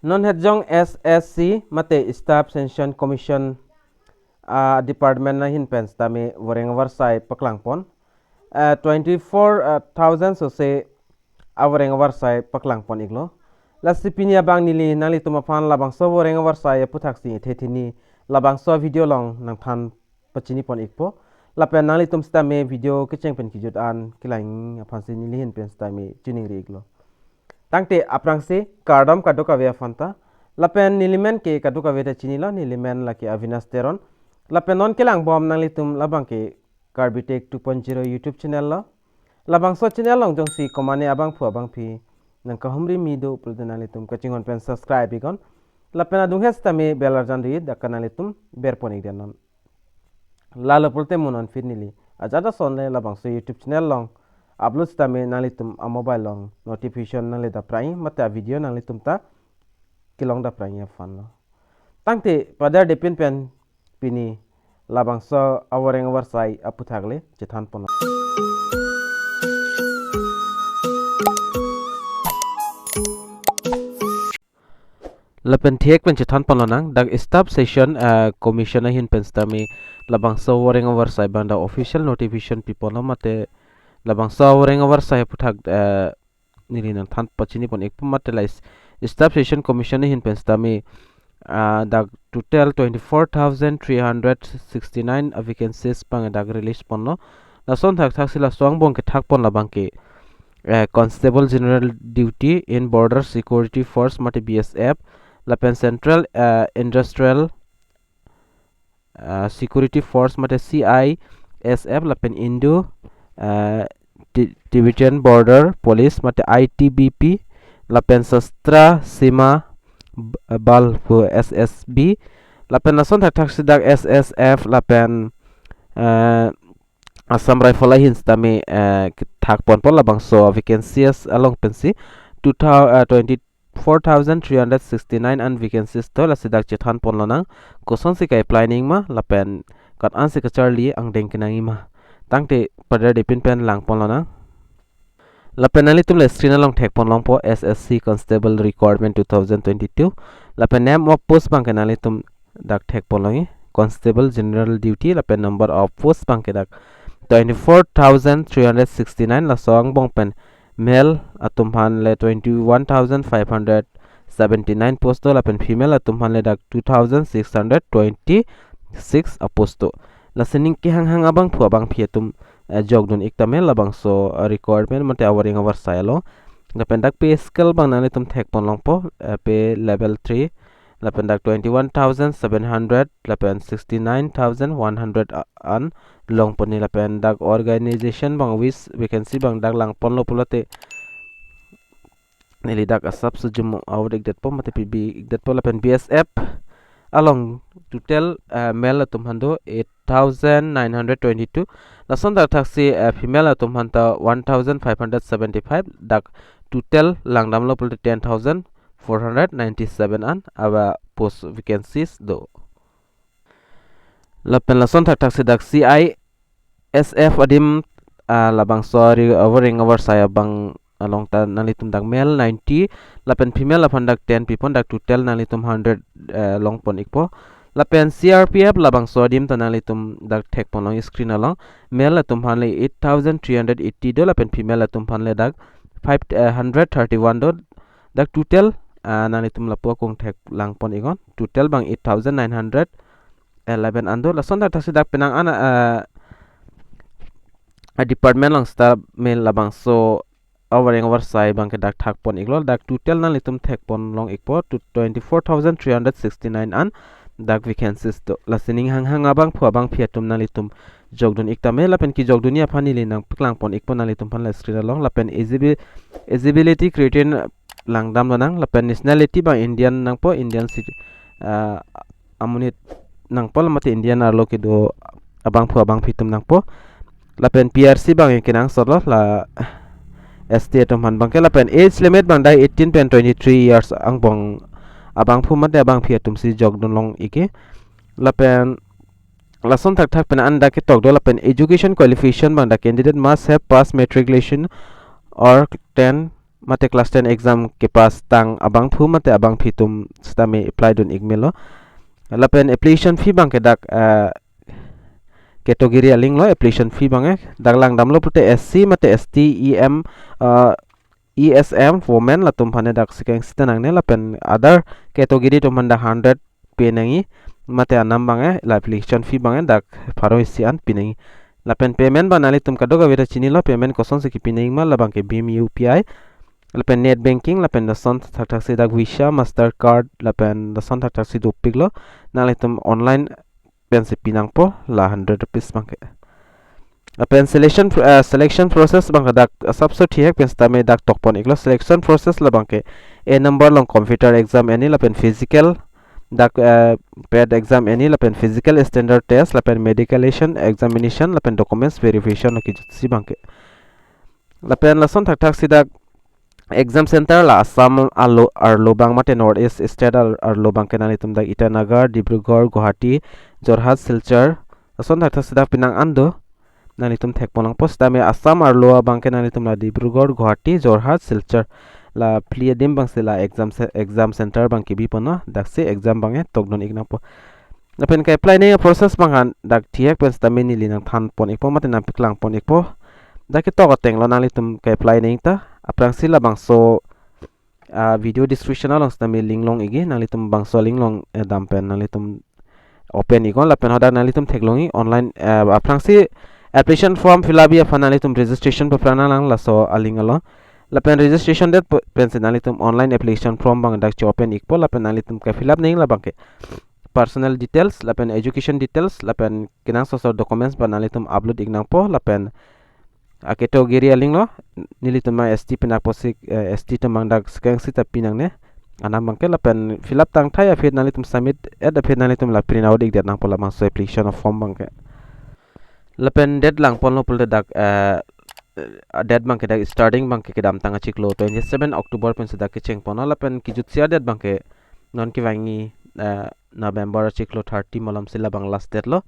non hedjong SSC mate Staff Selection Commission department na hin pens tami voreng AWARSAI paklangpon 24,000 so se awareng AWARSAI paklangpon iglo lasipinia bang nili nali tumafan labangso voreng AWARSAI PHUTHAK si thethini labangso video long nang phan pachini pon ikpo lapen nali tum stame video kicheng pen kijut an kilaing phansi nili hin pens tami tuning ri iglo tangte aprangse KARDOM kadoka via fanta lapen nilimen ke kadoka via chinilo nilimen laki avinasteron lapen non kelang bom nang litum labang ke Karbi Tech 2.0 YouTube channel lo labang so channel long jong si komane abang pu abang pi nang kahumri mido pulden litum kachingon pen subscribe ikon lapen adung hesta me belar jandri dakana litum berponik denon lalo pulte munon finili ajada sonle labang so YouTube channel long upload stame nalitum a mobile long notification nang leda prai mata video nang litum ta kilong da prai ya fan lo tangte pada depin pen pini labangso awareng AWARSAI PHUTHAK cethan pon lapen thek pen cethan pon nang dag staff session commission hin pen stami labangso awareng AWARSAI banda official notification people mate labangso awareng AWARSAI PHUTHAK nili nang than pachini pon ek mate lais staff session commission hin pen stami the total 24,369 vacancies pang dag release ponno na son thak sila swang bong ke thak pon labang ke constable general duty in border security force mate BSF lapen central industrial security force mate CISF lapen Indo division border police mate ITBP lapen sastra sima bal pu SSB lapen nason thak sidak SSF lapen Assam Rifle hin stami thak pon labang so vacancies along pensi 24,369 and vacancies to la sidak chethan pon lonang koson si kai planning ma lapen kat an si ka charlie ang deng kinang ima tangte pada depin pen lang pon lonang lapen nali tum le screen along thek pon long po SSC Constable Recruitment 2022 lapen name of post bang kanali tum dak thek pon longi Constable General Duty lapen number of post bang ke dak 24,369 la song bong pen male atum han le 21,579 posto lapen female atum han le dak 2,626 aposto la Ning Kehang abang pu abang pietum jog dun iktame labangso requirement mate awareng AWARSAI lo lapen dak pay scale bang nali tum thek pon long po pay level 3 lapen dak 21,700 lapen 69,100 an long pon ni lapen dak organization bang wis vacancy bang dak lang pon lo pulate nili dak asap sujum awdek det po mate pb det po lapen BSF along total male atum hando 8,922 lason dak taksi female atum hanta 1,575 dak total langdam lo pulte 10,497 an aba post vacancies do lapen lason tak taksi dak CISF adim labang sorry awareng AWARSAI bang along ta nalitum dak male 90 lapen female lapan dak 10 pipon dak total nalitum 100 long pon ikpo lapen CRPF labang sodim ta nalitum dak thek pon long screen along male latum hanle 8,380 do lapen female latum hanle dak 531 do dak total nalitum lapo kong thek lang pon igon total bang 8,911 ando lason dak taksi dak penang ana department lang sta male labang so awareng AWARSAI bang ke dak thak pon iglol dak total na litum thek pon long ikpo to 24,369 an dak vacancies to lasining hang abang phu abang phiatum na litum jogdun iktame lapen ki jogdunia phanili nang piklang pon ikpo na litum phan la screen long lapen eligibility criterion langdam nang lapen nationality bang Indian nang po Indian amunit nang po mate Indian arlo ki do abang phu abang phitum nang po lapen PRC bang kinang solo la ST atom han bangke lapen age limit bang dai 18.23 years ang bong abang phu mate abang phiatum si jogdun long ike lapen lason thak pen anda ke tok do lapen education qualification bang the candidate must have passed matriculation or 10 mate class 10 exam ke pas tang abang phu mate abang phitum stame apply dun igmelo lapen application fee bang ke dak category aling lo application fee bang dak lang dam lo pute SC mate ST EM ESM women latum phane dak sikeng sitanang ne lapen other category to manda 100 penangi mate anam bang la application fee bang dak pharo isian pinangi lapen payment banali tum kadoga wira chini lo payment koson se kipineng ma labang ke BHIM UPI lapen net banking lapen the son thak thak se dak Visa Mastercard lapen the son thak thak se dupik lo nali tum online pen se pinang po la 100 rupees bangke lapen selection process bang dak subso thiek pen stame dak tokpon iklo selection process la bangke a number long computer exam any lapen physical dak paid exam any lapen physical standard test lapen medication examination lapen documents verification ki si bangke lapen lason thak thak si dak exam center la Assam arlobang mate North East State arlobang kenali tum dak Itanagar Dibrugarh Guwahati Jorhat Silchar lason thak thak si dak pinang ando nali tum thek polang post tame Assam arloa bang kenali tum la Dibrugarh Guwahati Jorhat Silchar la plia dim bang sila exam center bang kibi pono dak se exam bang tokdon igna po lapen ka apply ne process bang han dak thiek pen stamini linang than pon ikpo mate nam piklang pon ikpo dak to ka teng lo nali tum ka apply ne ta aprang sila bang so video description along stami link long igi nali tum bang so link long dampen nali tum open igon lapen hoda nali tum theklongi online aprang si application form fill up ya fanali tum registration pa prana lang la so aling alo lapen registration date pensi nali tum online application form bang dak open ikpo lapen nali tum ka fill up nei la bangke personal details lapen education details lapen kinang so documents ba nali tum upload ignang po lapen category aling lo nili tum ST pinak posik ST tum bang dak skeng sita pinang ne anam bangke lapen fill up tang thai afet nali tum submit ad afet nali tum la print out ik det nang pola so application of form bangke lapen date lang pon lo pul dak date bang ke dak starting bang ke dam tanga chiklo 27 October pen sedak ke cheng pon lapen kijut sia date bang ke non ki wangi November chiklo 30 malam sila bang last date lo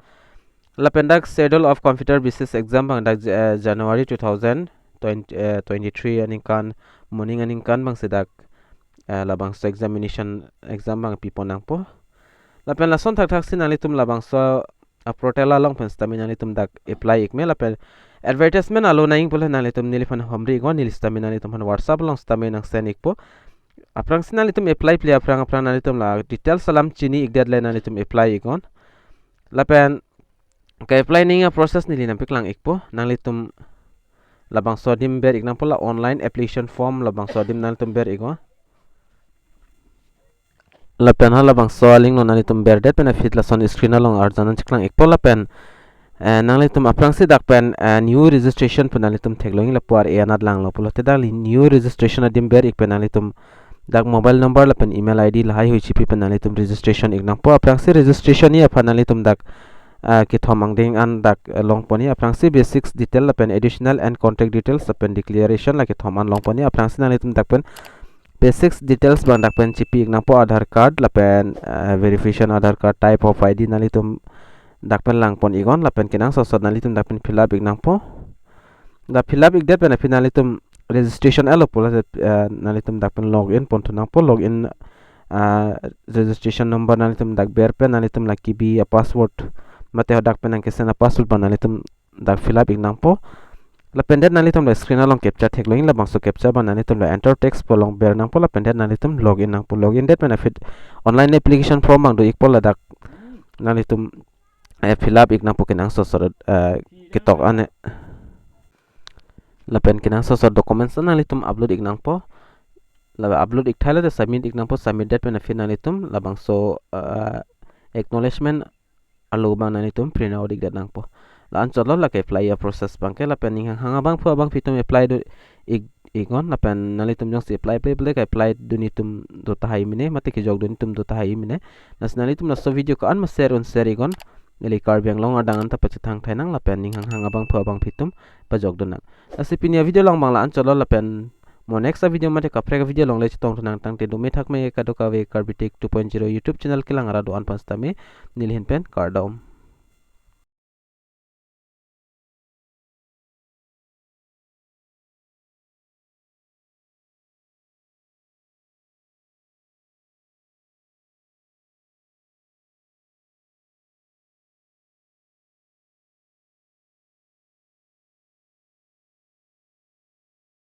lapen dak schedule of computer business exam bang dak January 2023 aning kan morning aning kan bang sedak labang so examination exam bang pipon nang po lapen lason thak thak sin ali tum labang so protela long pen stamina ni tum dak apply ikme lapen advertisement alo naing pula nali tum nilifan homri go nil stamina ni tum WhatsApp long stamina sen ikpo aprang sin nali tum apply play aprang nali tum la details salam chini ik deadline nali tum apply ikon lapen ka apply ninga process nili nam piklang ikpo nali tum labang sodim ber ik pula online application form labang sodim nali tum ber ikon lapen hala bang soaling no nali tum berde pen fit la son screen along arjanan chiklang ikpo lapen nali tum aprang si dak pen new registration pen nali tum theklong la puar e anad lang lo pulo te dali new registration adim ber ik pen nali tum dak mobile number lapen email id la hai hoi chipi pen nali tum registration ik nang po aprang si registration ni apa nali tum dak ki thomang ding an dak long poni aprang si basics detail lapen additional and contact details lapen declaration la ki thoman long poni aprang si nali tum dak pen basics details bang dak pen chipi ik nang po Aadhaar card lapen verification Aadhaar card type of ID nali tum dak pen lang pon igon lapen kinang sosod nali tum dak pen fill up ik nang po da fill up ik det pen nali tum registration elo pola nali tum dak pen login pon tu nang po login registration number nali tum dak ber pen nali tum laki bi password mate dak pen nang kesen password ban nali tum dak fill up ik nang po lapen det nali tum la screen along capture thekloing la bangso capture ban nali tum la enter text polong ber nang po lapen det nali tum login nang po login det pen fit online application form bang do ik pola dak nali tum fill up ik nang po kinang sosod kitok ane lapen kinang sosod documents nali tum upload ik nang po la upload ik thaila de submit ik nang po submit det pen fit nali tum la bangso acknowledgement alo bang nali tum print out ik det nang po la ancholo la ke apply ya process bang ke la pen ning hanga bang phu bang fitum apply do igon la pen nali tum jong si apply play ka apply dunitum do tahai mine mate ki jog dunitum do tahai mine nas nali tum na so video ko an ma share on share igon nili Karbi ang long adang anta pachi thang thainang la pen ning hanga bang phu bang fitum pa jog donang asipinia video long bang la ancholo la pen mo next video mate ka prega video long le chitong tunang tang te do me thak me ka do ka we Karbi Tech 2.0 YouTube channel kilang ara do an pansta me nilhin pen KARDOM